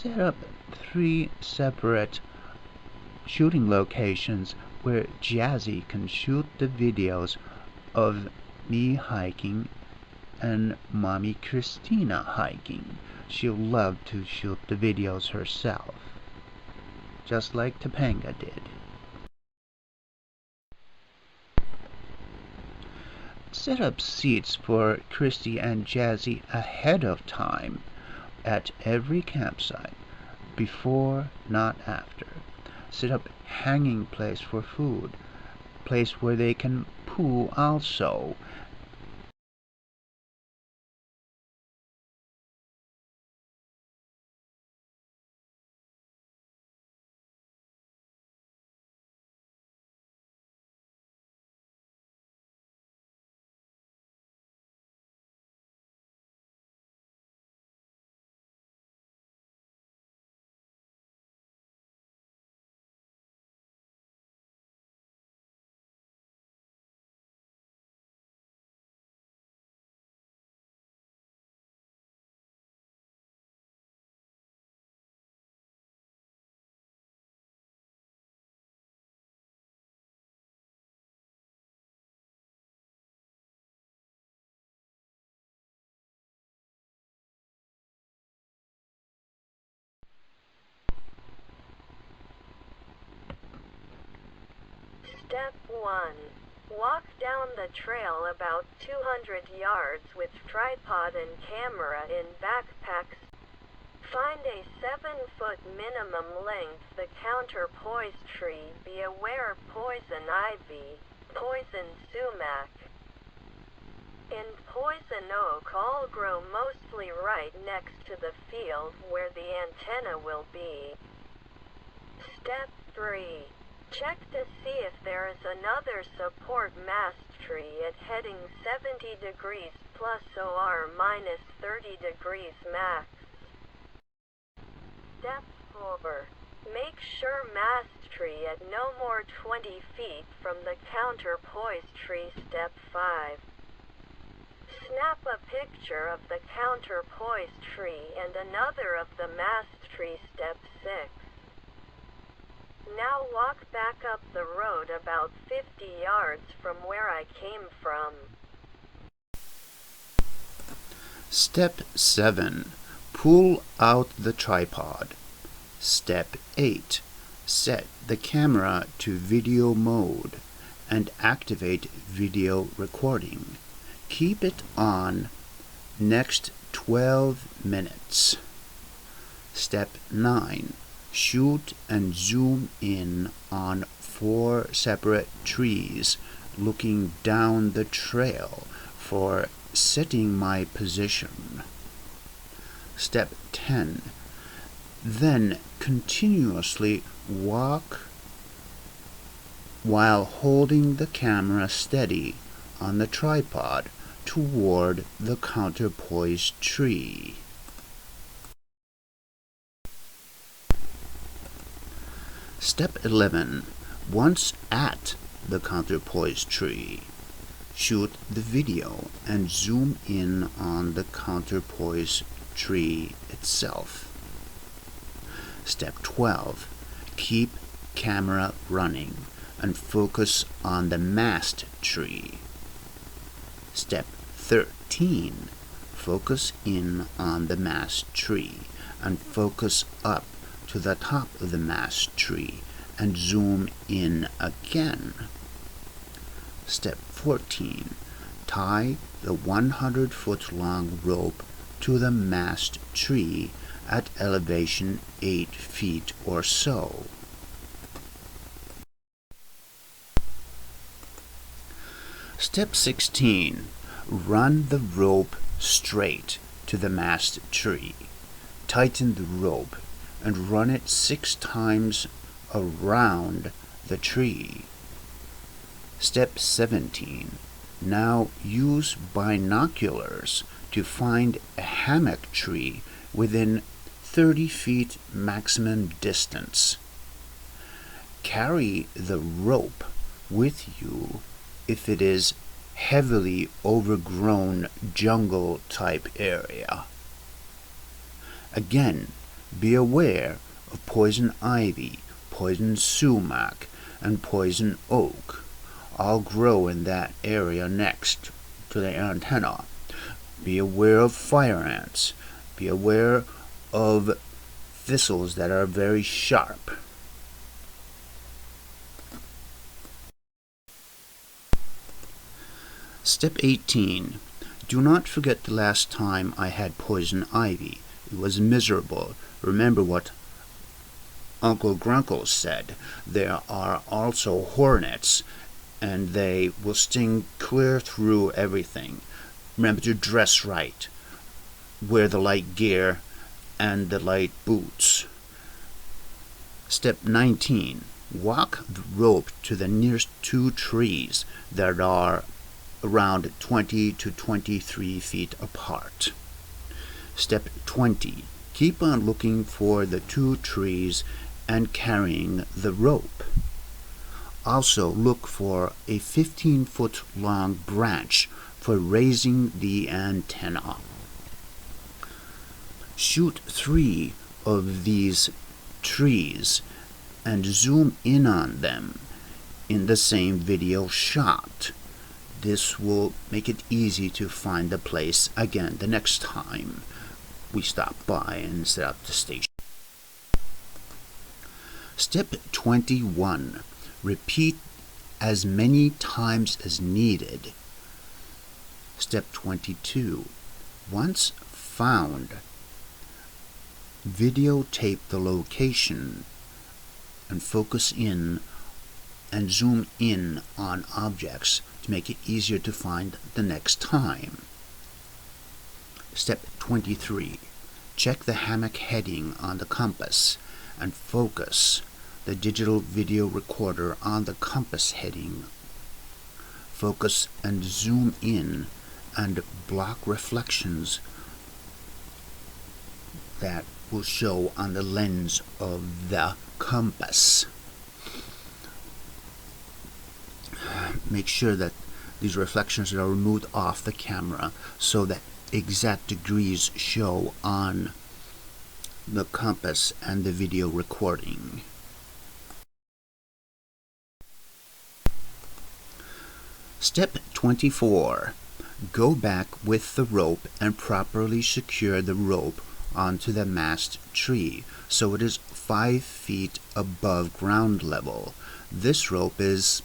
Set up 3 separate shooting locations where Jazzy can shoot the videos of me hiking and Mommy Christina hiking. She'll love to shoot the videos herself, just like Topanga did. Set up seats for Christy and Jazzy ahead of time at every campsite, before, not after. Set up hanging place for food, place where they can poo also. Step 1. Walk down the trail about 200 yards with tripod and camera in backpacks. Find a 7-foot minimum length the counterpoise tree. Be aware poison ivy, poison sumac, and poison oak all grow mostly right next to the field where the antenna will be. Step 3. Check to see if there is another support mast tree at heading 70 degrees plus OR minus 30 degrees max. Step 4. Make sure mast tree at no more 20 feet from the counterpoise tree. Step 5. Snap a picture of the counterpoise tree and another of the mast tree. Step 6. Now walk back up the road about 50 yards from where I came from. Step 7. Pull out the tripod. Step 8. Set the camera to video mode and activate video recording. Keep it on next 12 minutes. Step 9. Shoot and zoom in on 4 separate trees looking down the trail for setting my position. Step 10. Then continuously walk while holding the camera steady on the tripod toward the counterpoise tree. Step 11. Once at the counterpoise tree, shoot the video and zoom in on the counterpoise tree itself. Step 12. Keep camera running and focus on the mast tree. Step 13. Focus in on the mast tree and focus up to the top of the mast tree and zoom in again. Step 14. Tie the 100-foot long rope to the mast tree at elevation 8 feet or so. Step 16. Run the rope straight to the mast tree. Tighten the rope and run it 6 times around the tree. Step 17. Now use binoculars to find a hammock tree within 30 feet maximum distance. Carry the rope with you if it is heavily overgrown jungle type area. Again, Be aware of poison ivy, poison sumac, and poison oak. All grow in that area next to the antenna. Be aware of fire ants. Be aware of thistles that are very sharp. Step 18. Do not forget the last time I had poison ivy. It was miserable. Remember what Uncle Grunkle said. There are also hornets, and they will sting clear through everything. Remember to dress right. Wear the light gear and the light boots. Step 19. Walk the rope to the nearest two trees that are around 20 to 23 feet apart. Step 20. Keep on looking for the two trees and carrying the rope. Also look for a 15-foot long branch for raising the antenna. Shoot 3 of these trees and zoom in on them in the same video shot. This will make it easy to find the place again the next time we stop by and set up the station. Step 21. Repeat as many times as needed. Step 22. Once found, videotape the location and focus in and zoom in on objects to make it easier to find the next time. Step 23. Check the hammock heading on the compass and focus the digital video recorder on the compass heading. Focus and zoom in and block reflections that will show on the lens of the compass. Make sure that these reflections are removed off the camera so that exact degrees show on the compass and the video recording. Step 24. Go back with the rope and properly secure the rope onto the mast tree so it is 5 feet above ground level. This rope is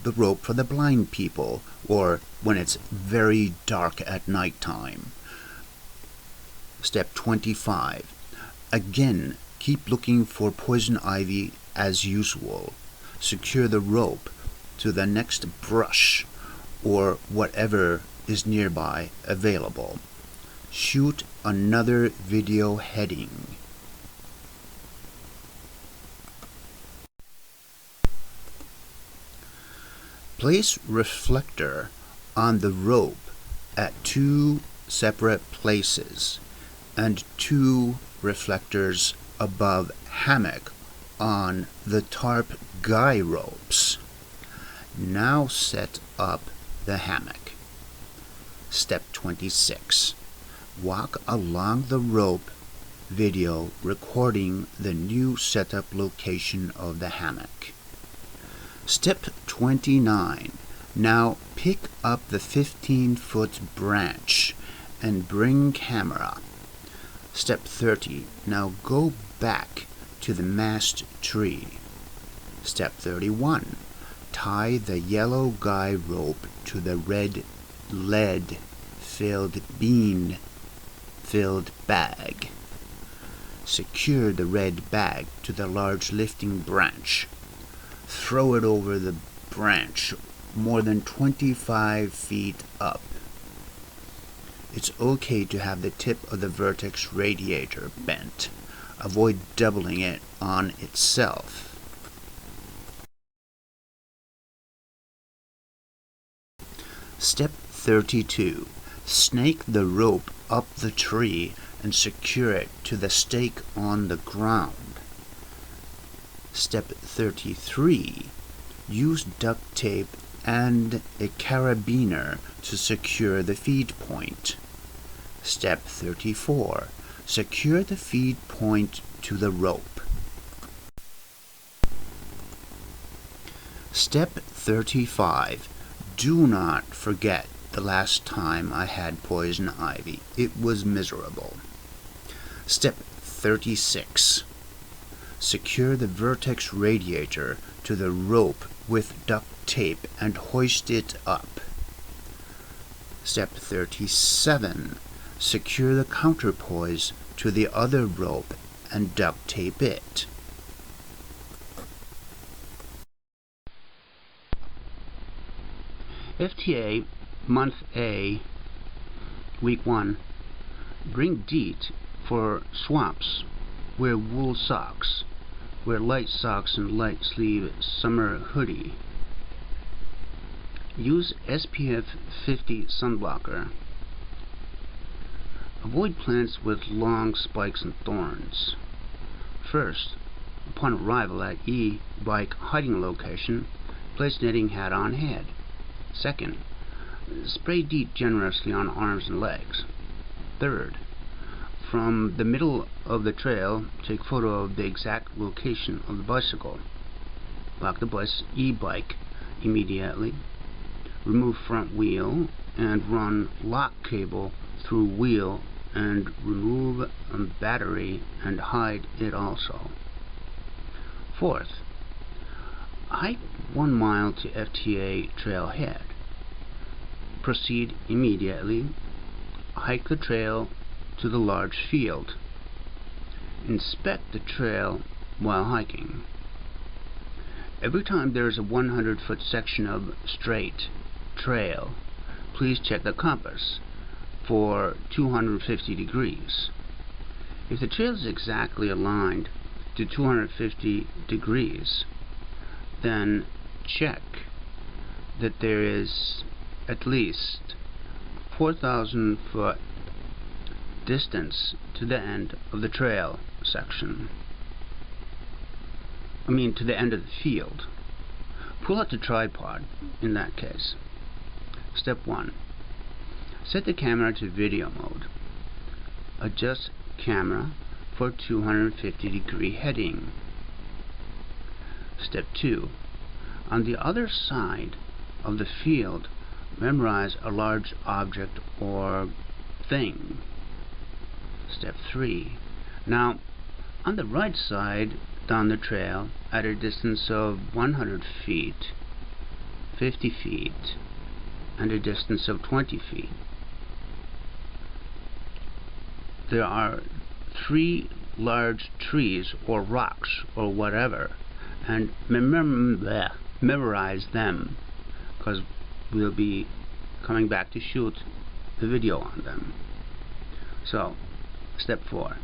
the rope for the blind people, or when it's very dark at night time. Step 25. Again, keep looking for poison ivy as usual. Secure the rope to the next brush or whatever is nearby available. Shoot another video heading. Place reflector on the rope at 2 separate places and 2 reflectors above hammock on the tarp guy ropes. Now set up the hammock. Step 26. Walk along the rope video recording the new setup location of the hammock. Step 29. Now pick up the 15-foot branch and bring camera. Step 30. Now go back to the mast tree. Step 31. Tie the yellow guy rope to the red lead-filled bean-filled bag. Secure the red bag to the large lifting branch. Throw it over the branch more than 25 feet up. It's okay to have the tip of the vertex radiator bent. Avoid doubling it on itself. Step 32. Snake the rope up the tree and secure it to the stake on the ground. Step 33. Use duct tape and a carabiner to secure the feed point. Step 34. Secure the feed point to the rope. Step 35. Do not forget the last time I had poison ivy. It was miserable. Step 36. Secure the vertex radiator to the rope with duct tape and hoist it up. Step 37. Secure the counterpoise to the other rope and duct tape it. FTA Month A, Week 1. Bring DEET for swaps. Wear wool socks. Wear light socks and light sleeve summer hoodie. Use SPF 50 sunblocker. Avoid plants with long spikes and thorns. First, upon arrival at e-bike hiding location, place netting hat on head. Second, spray DEET generously on arms and legs. Third, from the middle of the trail, take photo of the exact location of the bicycle. Lock the e-bike immediately. Remove front wheel and run lock cable through wheel and remove battery and hide it also. Fourth, hike 1 mile to FTA trailhead. Proceed immediately. Hike the trail to the large field. Inspect the trail while hiking. Every time there is a 100-foot section of straight trail, please check the compass for 250 degrees. If the trail is exactly aligned to 250 degrees, then check that there is at least 4,000 foot distance to the end of the trail section. To the end of the field. Pull out the tripod in that case. Step 1. Set the camera to video mode. Adjust camera for 250 degree heading. Step 2. On the other side of the field, memorize a large object or thing. Step 3. Now, on the right side down the trail, at a distance of 100 feet, 50 feet, and a distance of 20 feet, there are 3 large trees or rocks or whatever, and memorize them, because we'll be coming back to shoot the video on them. So, step 4.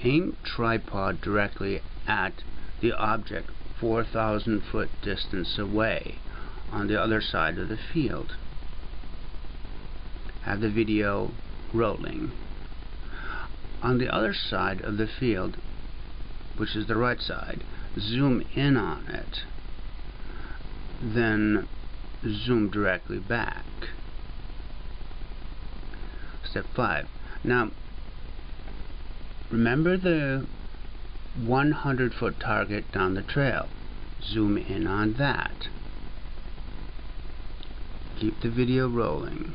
Aim tripod directly at the object 4,000 foot distance away on the other side of the field. Have the video rolling. On the other side of the field, which is the right side, zoom in on it. Then zoom directly back. Step 5. Now, remember the 100-foot target down the trail. Zoom in on that. Keep the video rolling.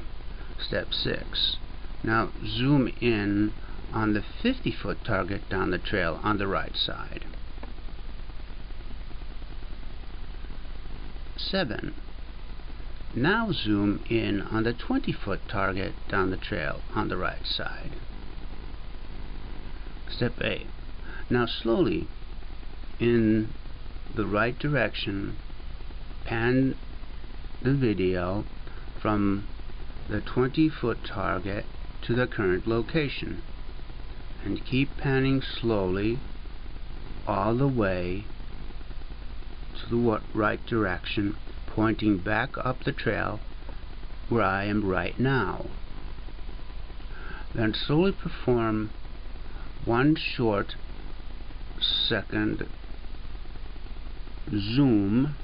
Step 6. Now zoom in on the 50-foot target down the trail on the right side. 7. Now zoom in on the 20-foot target down the trail on the right side. Step 8. Now slowly, in the right direction, pan the video from the 20-foot target to the current location, and keep panning slowly all the way to the right direction, pointing back up the trail where I am right now. Then slowly perform 1 short second zoom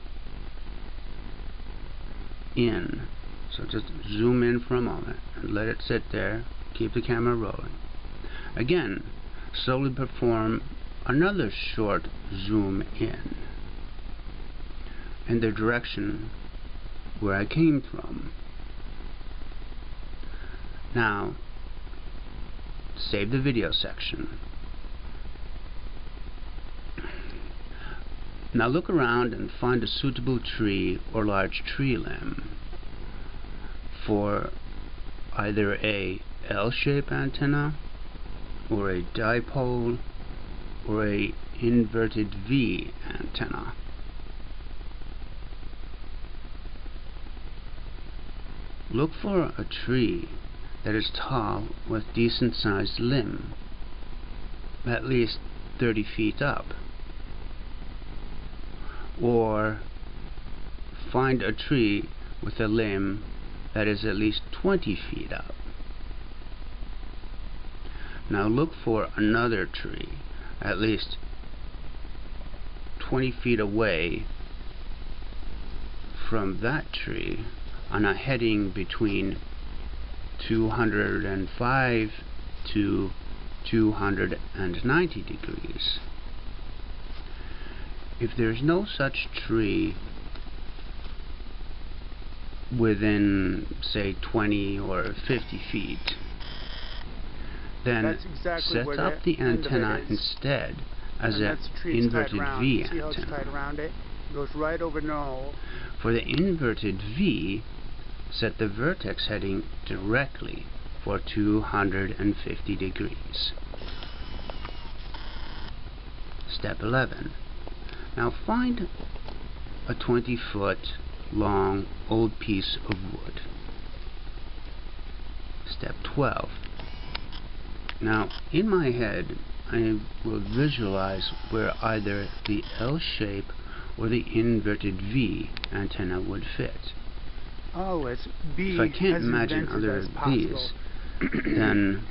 in. So just zoom in for a moment and let it sit there. Keep the camera rolling. Again, slowly perform another short zoom in the direction where I came from. Now, save the video section. Now look around and find a suitable tree or large tree limb for either a L-shaped antenna or a dipole or a inverted V antenna. Look for a tree that is tall with decent sized limb, at least 30 feet up. Or find a tree with a limb that is at least 20 feet up. Now look for another tree at least 20 feet away from that tree on a heading between 205 to 290 degrees. If there's no such tree within, say, 20 or 50 feet, then set up the antenna instead as an inverted V antenna. Goes right over the hole. For the inverted V, set the vertex heading directly for 250 degrees. Step 11. Now find a 20-foot long old piece of wood. Step 12. Now in my head I will visualize where either the L shape or the inverted V antenna would fit. Always be if I can't imagine other of these, then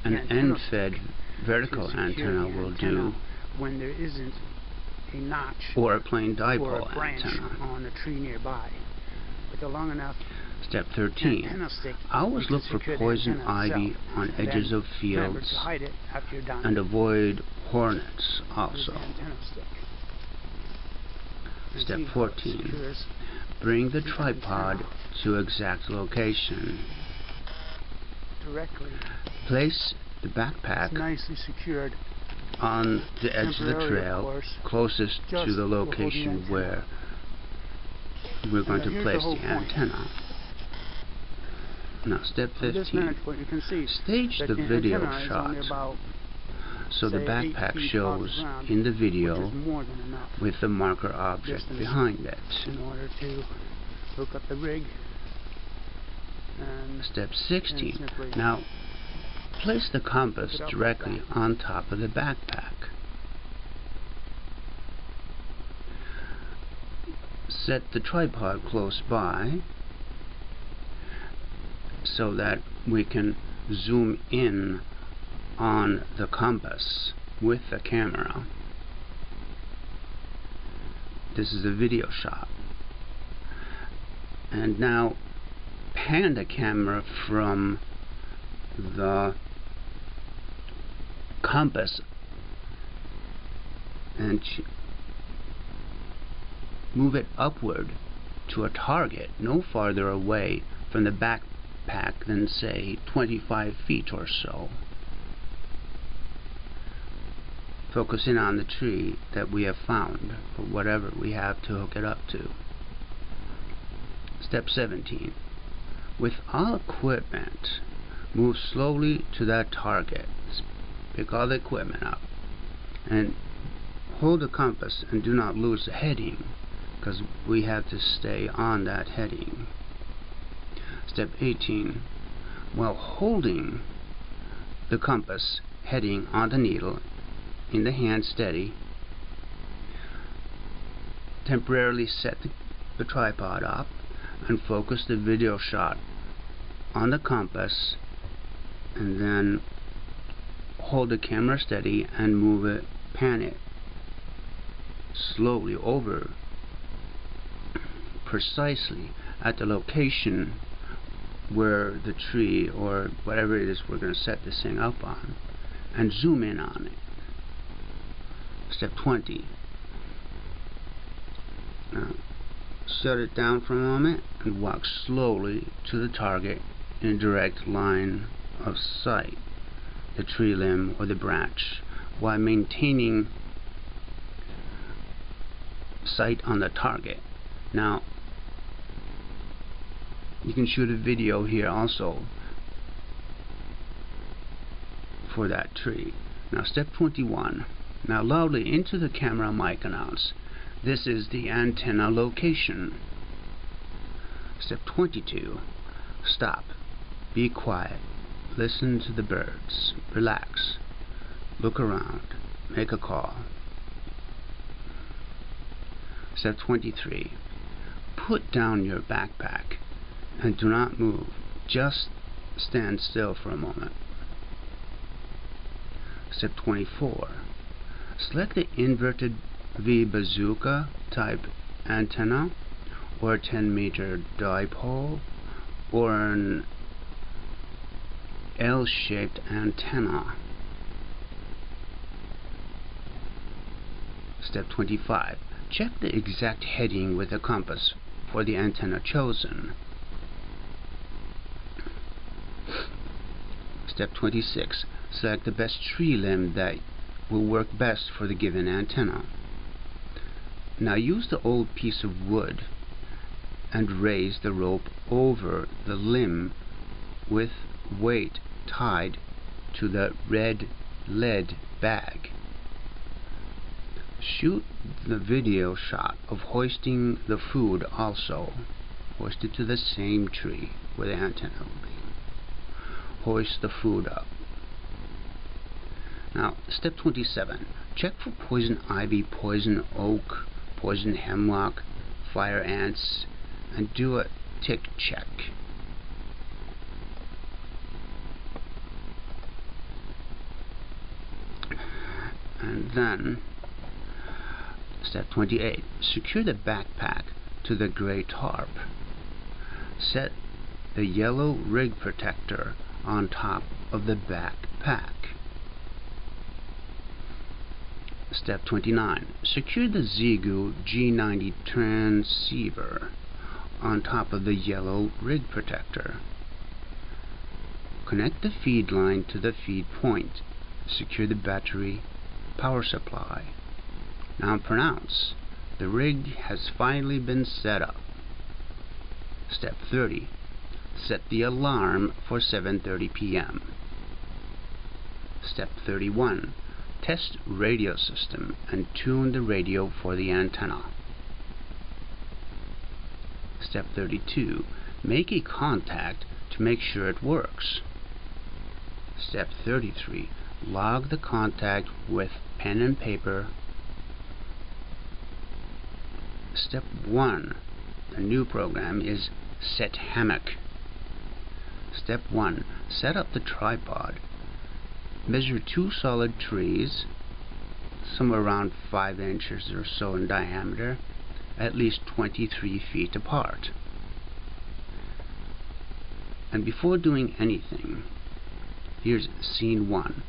an end-fed vertical antenna will do, when there isn't a notch or a plain dipole or a branch antenna on a tree nearby. With a long enough Step 13. Always look for poison ivy on edges of fields and avoid hornets also. Step 14. Bring the tripod to exact location. Place the backpack nicely secured on the edge of the trail closest to the location where we're going to place the antenna. Now step 15. Stage the video shot so the backpack shows in the video with the marker object behind it. In order to hook up the rig. Step 16. Now place the compass directly on top of the backpack. Set the tripod close by so that we can zoom in on the compass with the camera. This is a video shot. And now pan the camera from the compass and move it upward to a target no farther away from the backpack than, say, 25 feet or so. Focusing on the tree that we have found for whatever we have to hook it up to. Step 17. With all equipment, move slowly to that target. Pick all the equipment up and hold the compass and do not lose the heading, because we have to stay on that heading. Step 18. While holding the compass heading on the needle in the hand steady, temporarily set the tripod up and focus the video shot on the compass, and then hold the camera steady and move it, pan it slowly over precisely at the location where the tree or whatever it is we're going to set this thing up on, and zoom in on it. Step 20. Now, shut it down for a moment and walk slowly to the target in a direct line of sight, the tree limb or the branch, while maintaining sight on the target. Now, you can shoot a video here also for that tree. Now, step 21. Now, loudly into the camera mic announce, "This is the antenna location." Step 22. Stop. Be quiet. Listen to the birds. Relax. Look around. Make a call. Step 23. Put down your backpack and do not move. Just stand still for a moment. Step 24. Select the inverted V bazooka type antenna, or a 10-meter dipole, or an L-shaped antenna. Step 25. Check the exact heading with a compass for the antenna chosen. Step 26. Select the best tree limb that will work best for the given antenna. Now use the old piece of wood and raise the rope over the limb with weight tied to the red lead bag. Shoot the video shot of hoisting the food also. Hoist it to the same tree where the antenna will be. Hoist the food up. Now, step 27. Check for poison ivy, poison oak, poison hemlock, fire ants, and do a tick check. And then, step 28. Secure the backpack to the gray tarp. Set the yellow rig protector on top of the backpack. Step 29. Secure the Xiegu G90 transceiver on top of the yellow rig protector. Connect the feed line to the feed point. Secure the battery power supply. Now pronounce, the rig has finally been set up. Step 30. Set the alarm for 7:30 p.m. Step 31. Test radio system and tune the radio for the antenna. Step 32. Make a contact to make sure it works. Step 33. Log the contact with pen and paper. Step 1. The new program is Set Hammock. Step 1. Set up the tripod. Measure 2 solid trees, somewhere around 5 inches or so in diameter, at least 23 feet apart. And before doing anything, here's scene 1.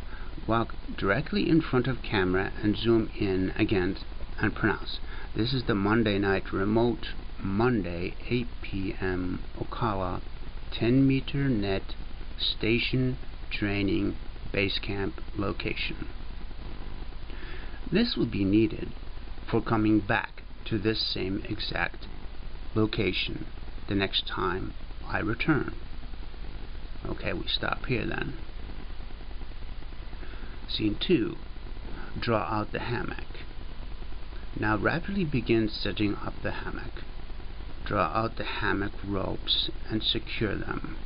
Walk directly in front of camera and zoom in again and pronounce. This is the Monday night remote, Monday, 8 p.m. Ocala, 10-meter net station training base camp location. This will be needed for coming back to this same exact location the next time I return. Okay, we stop here then. Scene 2. Draw out the hammock. Now rapidly begin setting up the hammock. Draw out the hammock ropes and secure them.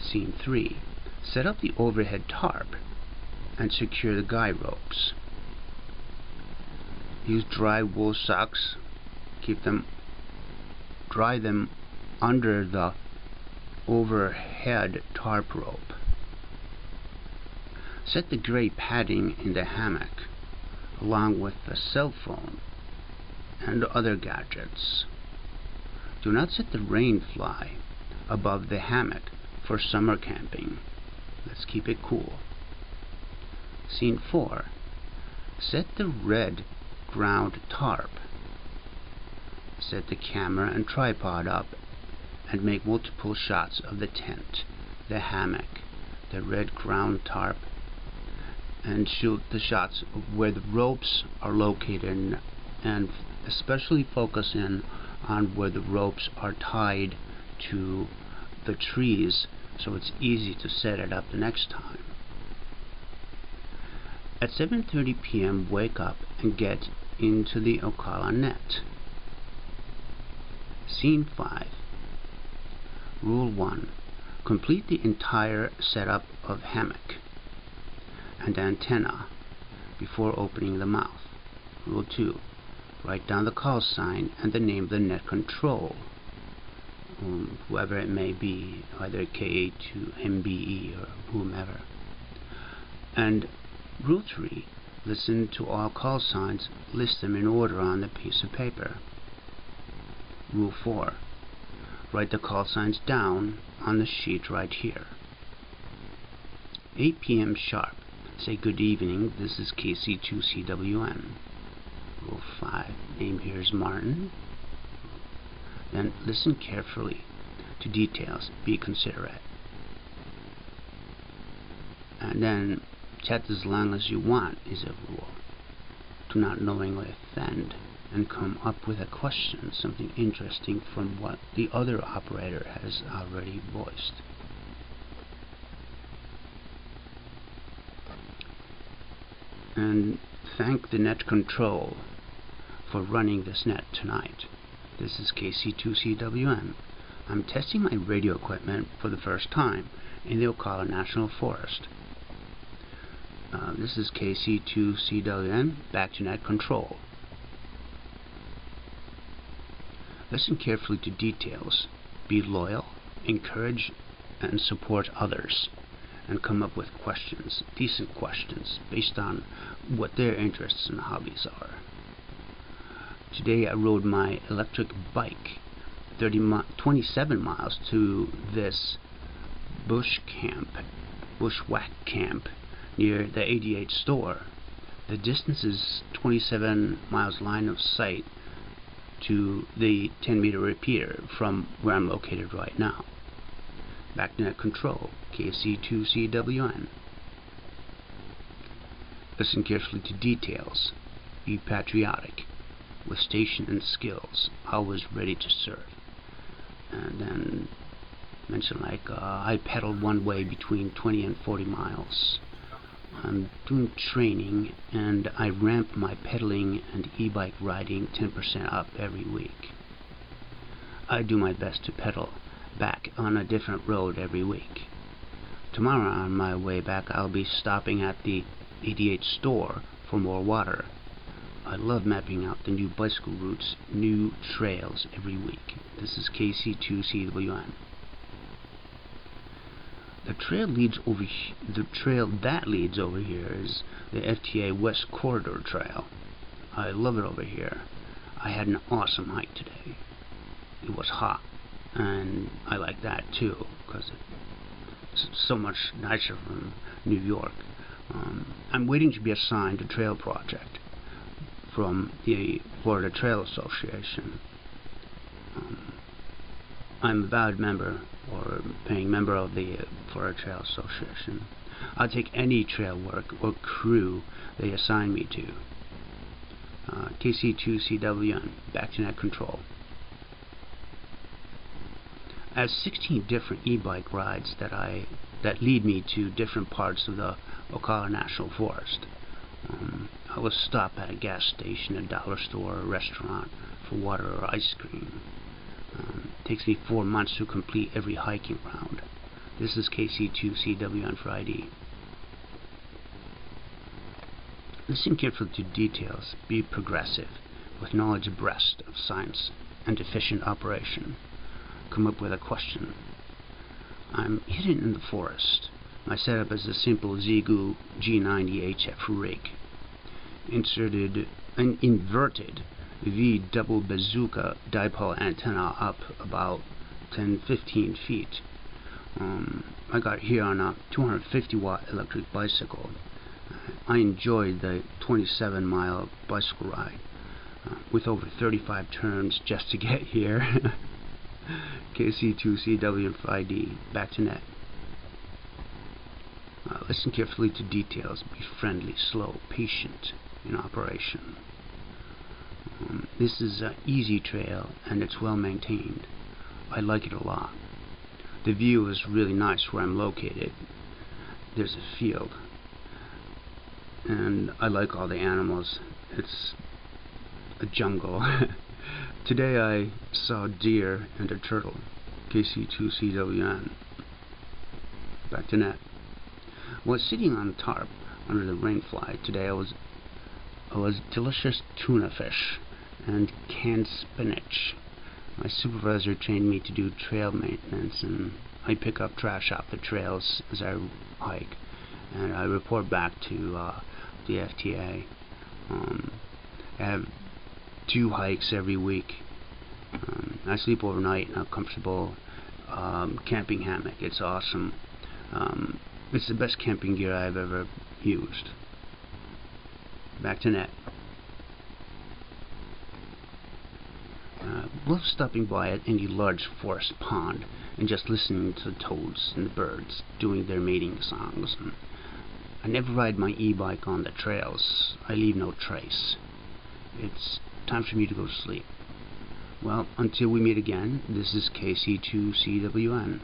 Scene 3. Set up the overhead tarp and secure the guy ropes. Use dry wool socks. Dry them under the overhead tarp rope. Set the gray padding in the hammock along with the cell phone and other gadgets. Do not set the rain fly above the hammock for summer camping. Let's keep it cool. Scene 4. Set the red ground tarp. Set the camera and tripod up and make multiple shots of the tent, the hammock, the red ground tarp, and shoot the shots of where the ropes are located, and especially focus in on where the ropes are tied to the trees so it's easy to set it up the next time. At 7:30 p.m. wake up and get into the Ocala net. Scene 5. Rule 1. Complete the entire setup of hammock and antenna before opening the mouth. Rule 2. Write down the call sign and the name of the net control, whoever it may be, either K82MBE or whomever. And Rule 3. Listen to all call signs, list them in order on the piece of paper. Rule 4. Write the call signs down on the sheet right here. 8 p.m. sharp. Say good evening, this is KC2CWN. Rule 5. Name here is Martin. Then listen carefully to details. Be considerate. And then chat as long as you want is a rule. Do not knowingly offend and come up with a question, something interesting from what the other operator has already voiced. And thank the net control for running this net tonight. This is KC2CWN. I'm testing my radio equipment for the first time in the Ocala National Forest. This is KC2CWN, back to net control. Listen carefully to details. Be loyal, encourage and support others, and come up with questions, decent questions, based on what their interests and hobbies are. Today I rode my electric bike 27 miles to this bushwhack camp near the 88 store. The distance is 27 miles line of sight to the 10-meter repeater from where I'm located right now. Back to net control, KC2CWN. Listen carefully to details. Be patriotic, with station and skills, always ready to serve. And then mention I pedaled one way between 20 and 40 miles. I'm doing training and I ramp my pedaling and e-bike riding 10% up every week. I do my best to pedal back on a different road every week. Tomorrow on my way back I'll be stopping at the 88 store for more water. I love mapping out the new bicycle routes, new trails every week. This is KC2CWN. The trail that leads over here is the FTA West Corridor Trail. I love it over here. I had an awesome hike today. It was hot, and I like that too, because it's so much nicer from New York. I'm waiting to be assigned a trail project from the Florida Trail Association. I'm a valid member or paying member of the Florida Trail Association. I'll take any trail work or crew they assign me to. KC2CWN, back to net control. I have 16 different e-bike rides that lead me to different parts of the Ocala National Forest. I will stop at a gas station, a dollar store, or a restaurant for water or ice cream. It takes me 4 months to complete every hiking round. This is KC2CWN for ID. Listen carefully to details. Be progressive, with knowledge abreast of science and efficient operation. Come up with a question. I'm hidden in the forest. My setup is a simple Zigu G90 HF rig. Inverted V double bazooka dipole antenna up about 10-15 feet. I got here on a 250 watt electric bicycle. I enjoyed the 27-mile bicycle ride with over 35 turns just to get here. KC2CW and FID, back to net. Listen carefully to details. Be friendly, slow, patient in operation. This is an easy trail and it's well maintained. I like it a lot. The view is really nice where I'm located. There's a field and I like all the animals. It's a jungle. Today I saw a deer and a turtle. KC2CWN. Back to net. Was sitting on a tarp under the rainfly today. I was delicious tuna fish and canned spinach. My supervisor trained me to do trail maintenance, and I pick up trash off the trails as I hike, and I report back to the FTA. I have 2 hikes every week. I sleep overnight in a comfortable camping hammock. It's awesome. It's the best camping gear I've ever used. Back to net. Love stopping by at any large forest pond and just listening to the toads and the birds doing their mating songs. I never ride my e-bike on the trails. I leave no trace. It's time for me to go to sleep. Well, until we meet again, this is KC2CWN.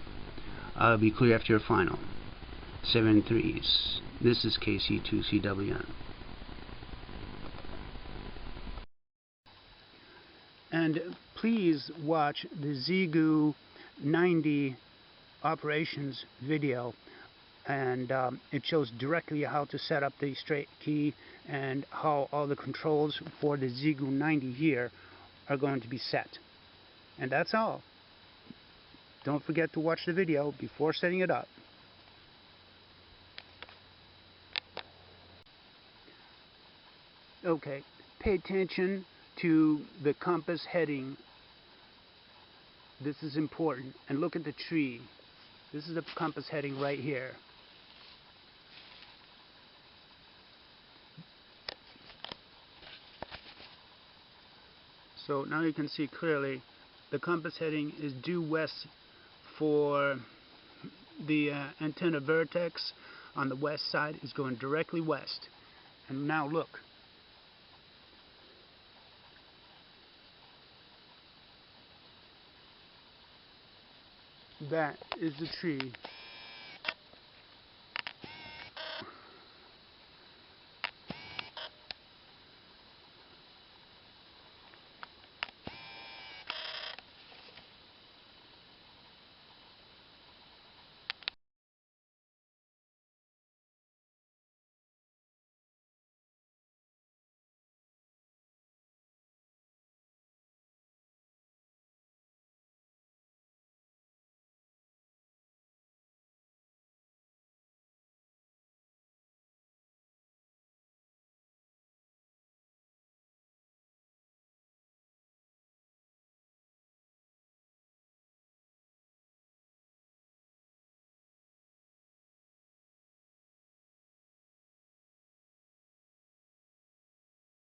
I'll be clear after your final. 7 3s. This is KC2CWN. And please watch the ZGU 90 operations video, and it shows directly how to set up the straight key and how all the controls for the ZGU 90 here are going to be set. And that's all. Don't forget to watch the video before setting it up. Okay, pay attention to the compass heading. This is important. And look at the tree. This is the compass heading right here. So now you can see clearly the compass heading is due west for the antenna vertex. On the west side is going directly west. And now look. That is the tree.